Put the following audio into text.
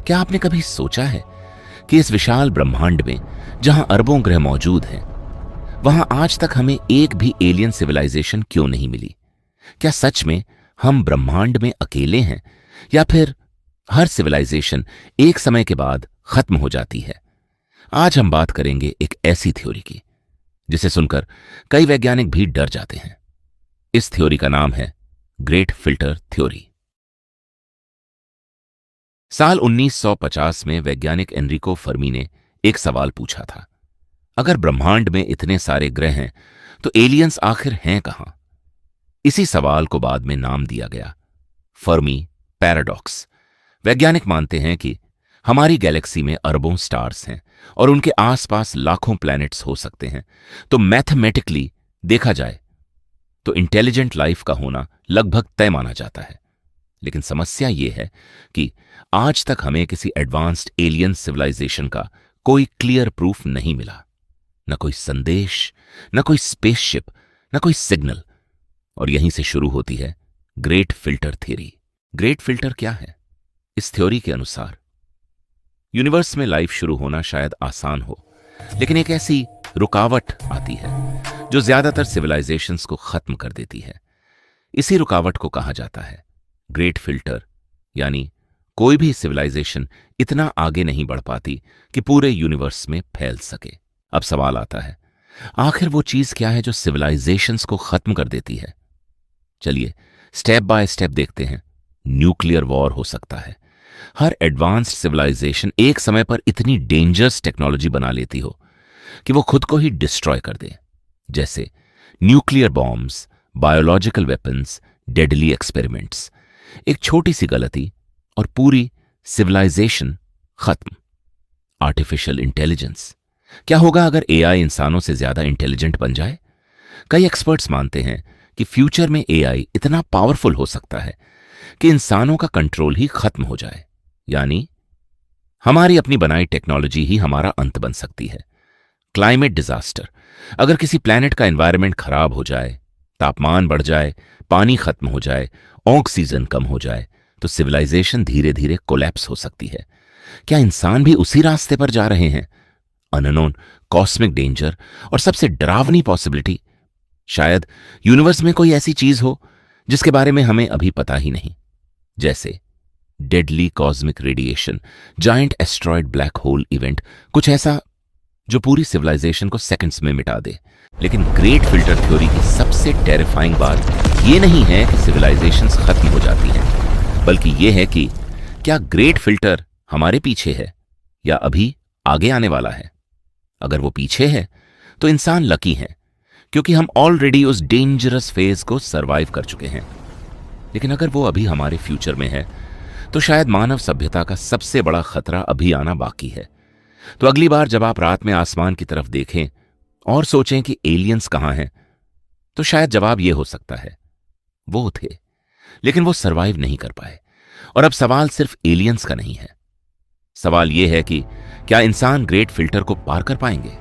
क्या आपने कभी सोचा है कि इस विशाल ब्रह्मांड में जहां अरबों ग्रह मौजूद हैं, वहां आज तक हमें एक भी एलियन सिविलाइजेशन क्यों नहीं मिली? क्या सच में हम ब्रह्मांड में अकेले हैं, या फिर हर सिविलाइजेशन एक समय के बाद खत्म हो जाती है? आज हम बात करेंगे एक ऐसी थ्योरी की जिसे सुनकर कई वैज्ञानिक भी डर जाते हैं। इस थ्योरी का नाम है ग्रेट फिल्टर थ्योरी। साल 1950 में वैज्ञानिक एनरिको फर्मी ने एक सवाल पूछा था, अगर ब्रह्मांड में इतने सारे ग्रह हैं तो एलियंस आखिर हैं कहां? इसी सवाल को बाद में नाम दिया गया फर्मी पैराडॉक्स। वैज्ञानिक मानते हैं कि हमारी गैलेक्सी में अरबों स्टार्स हैं और उनके आसपास लाखों प्लैनेट्स हो सकते हैं, तो मैथमेटिकली देखा जाए तो इंटेलिजेंट लाइफ का होना लगभग तय माना जाता है। लेकिन समस्या यह है कि आज तक हमें किसी एडवांस्ड एलियन सिविलाइजेशन का कोई क्लियर प्रूफ नहीं मिला। न कोई संदेश, न कोई स्पेसशिप, न कोई सिग्नल। और यहीं से शुरू होती है great filter theory. Great filter क्या है? इस थ्योरी के अनुसार यूनिवर्स में लाइफ शुरू होना शायद आसान हो, लेकिन एक ऐसी रुकावट आती है जो ज्यादातर सिविलाइजेशंस को खत्म कर देती है। इसी रुकावट को कहा जाता है ग्रेट फिल्टर, यानी कोई भी सिविलाइजेशन इतना आगे नहीं बढ़ पाती कि पूरे यूनिवर्स में फैल सके। अब सवाल आता है, आखिर वो चीज क्या है जो सिविलाइजेशंस को खत्म कर देती है? चलिए स्टेप बाय स्टेप देखते हैं। न्यूक्लियर वॉर हो सकता है। हर एडवांस्ड सिविलाइजेशन एक समय पर इतनी डेंजरस टेक्नोलॉजी बना लेती हो कि वो खुद को ही डिस्ट्रॉय कर दे, जैसे nuclear bombs, biological weapons, deadly experiments. एक छोटी सी गलती और पूरी सिविलाइजेशन खत्म। Artificial intelligence. क्या होगा अगर एआई इंसानों से ज्यादा इंटेलिजेंट बन जाए? कई एक्सपर्ट्स मानते हैं कि फ्यूचर में एआई इतना पावरफुल हो सकता है कि इंसानों का कंट्रोल ही खत्म हो जाए, यानी हमारी अपनी बनाई टेक्नोलॉजी ही हमारा अंत बन सकती है। Climate disaster. अगर किसी प्लैनेट का एनवायरनमेंट खराब हो जाए, तापमान बढ़ जाए, पानी खत्म हो जाए, ऑक्सीजन कम हो जाए, तो सिविलाइजेशन धीरे धीरे कोलैप्स हो सकती है। क्या इंसान भी उसी रास्ते पर जा रहे हैं? Unknown cosmic danger. और सबसे डरावनी पॉसिबिलिटी, शायद यूनिवर्स में कोई ऐसी चीज हो जिसके बारे में हमें अभी पता ही नहीं, जैसे deadly cosmic radiation, giant asteroid black hole event, कुछ ऐसा जो पूरी सिविलाइजेशन को सेकंड्स में मिटा दे। लेकिन ग्रेट फिल्टर थ्योरी की सबसे टेरिफाइंग बात यह नहीं है कि सिविलाइजेशंस खत्म हो जाती हैं, बल्कि यह है कि क्या ग्रेट फिल्टर हमारे पीछे है या अभी आगे आने वाला है। अगर वो पीछे है तो इंसान लकी है, क्योंकि हम ऑलरेडी उस डेंजरस फेज को सरवाइव कर चुके हैं। लेकिन अगर वो अभी हमारे फ्यूचर में है तो शायद मानव सभ्यता का सबसे बड़ा खतरा अभी आना बाकी है। तो अगली बार जब आप रात में आसमान की तरफ देखें और सोचें कि एलियंस कहां हैं, तो शायद जवाब यह हो सकता है वो थे, लेकिन वो सरवाइव नहीं कर पाए। और अब सवाल सिर्फ एलियंस का नहीं है, सवाल यह है कि क्या इंसान ग्रेट फिल्टर को पार कर पाएंगे?